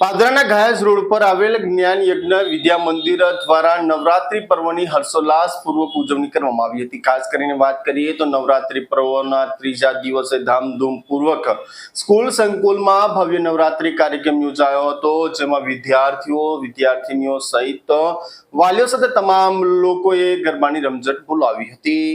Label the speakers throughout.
Speaker 1: પાદરાના ઘાયસ road પર આવેલ જ્ઞાન યજ્ઞ વિદ્યા મંદિર દ્વારા નવરાત્રી પર્વની હર્ષોલ્લાસપૂર્વક ઉજવણી કરવામાં આવી હતી। ખાસ કરીને વાત કરીએ તો નવરાત્રી પર્વના ત્રીજા દિવસે ધામધૂમપૂર્વક સ્કૂલ સંકુલમાં ભવ્ય નવરાત્રી કાર્યક્રમ યોજાયો હતો, જેમાં વિદ્યાર્થીઓ વિદ્યાર્થીનીઓ સહિત વાલીઓ સાથે તમામ લોકોએ ગરબાની રમઝટ બોલાવી હતી।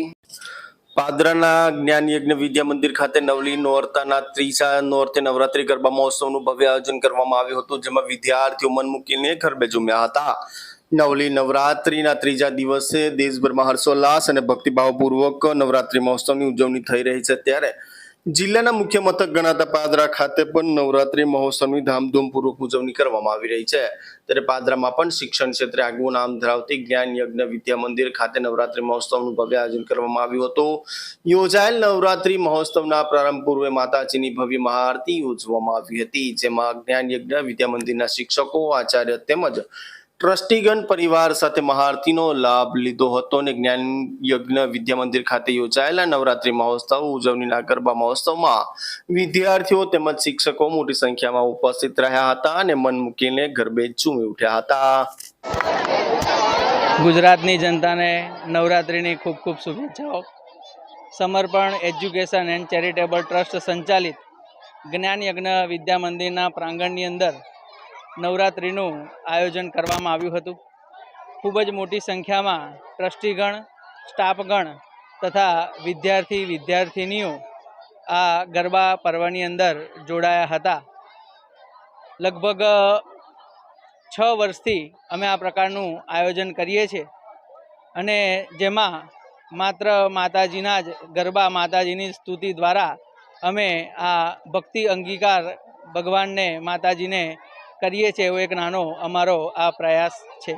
Speaker 1: પાદરાના જ્ઞાન યજ્ઞ વિદ્યા મંદિર ખાતે નવલી નોરતાના ત્રીજા નોરતે નવરાત્રી ગરબા મહોત્સવનું ભવ્ય આયોજન કરવામાં આવ્યું હતું, જેમાં વિદ્યાર્થીઓ મન મૂકીને ગરબે ઝૂમ્યા હતા। નવલી નવરાત્રીના ત્રીજા દિવસે દેશભરમાં હર્ષોલ્લાસ અને ભક્તિભાવપૂર્વક નવરાત્રી મહોત્સવની ઉજવણી થઈ રહી છે, ત્યારે જિલ્લાના મુખ્ય મથક ગણાતા પાદરા ખાતે પણ નવરાત્રી મહોત્સવની ધામધૂમપૂર્વક ઉજવણી કરવામાં આવી રહી છે। ત્યારે પાદરામાં પણ શિક્ષણ ક્ષેત્રે આગવું નામ ધરાવતી જ્ઞાન યજ્ઞ વિદ્યા મંદિર ખાતે નવરાત્રી મહોત્સવનું ભવ્ય આયોજન કરવામાં આવ્યું હતું। યોજાયેલ નવરાત્રી મહોત્સવના પ્રારંભ પૂર્વે માતાજીની ભવ્ય મહાઆરતી યોજવામાં આવી હતી, જેમાં જ્ઞાન યજ્ઞ વિદ્યા મંદિરના શિક્ષકો, આચાર્ય તેમજ ટ્રસ્ટીગણ પરિવાર સાથે મહાઆરતીનો લાભ લીધો હતો અને જ્ઞાન યજ્ઞ વિદ્યા મંદિર ખાતે યોજાયેલા નવરાત્રી મહોત્સવ ઉજવણીના ગરબા મહોત્સવમાં વિદ્યાર્થીઓ તેમજ શિક્ષકો મોટી સંખ્યામાં ઉપસ્થિત રહ્યા હતા અને મન મૂકીને ગરબે ઝૂમી ઉઠ્યા હતા।
Speaker 2: ગુજરાતની જનતાને નવરાત્રિની ખૂબ ખૂબ શુભેચ્છાઓ। સમર્પણ એજ્યુકેશન એન્ડ ચેરિટેબલ ટ્રસ્ટ સંચાલિત જ્ઞાન યજ્ઞ વિદ્યા મંદિરના પ્રાંગણની અંદર નવરાત્રિનું આયોજન કરવામાં આવ્યું હતું। ખૂબ જ મોટી સંખ્યામાં ટ્રસ્ટીગણ, સ્ટાફગણ તથા વિદ્યાર્થી વિદ્યાર્થિનીઓ આ ગરબા પર્વની અંદર જોડાયા હતા। લગભગ 6 વર્ષથી અમે આ પ્રકારનું આયોજન કરીએ છીએ અને જેમાં માત્ર માતાજીના જ ગરબા, માતાજીની સ્તુતિ દ્વારા અમે આ ભક્તિ અંગીકાર ભગવાનને, માતાજીને કરીએ છીએ। એવો એક નાનો અમારો આ પ્રયાસ છે।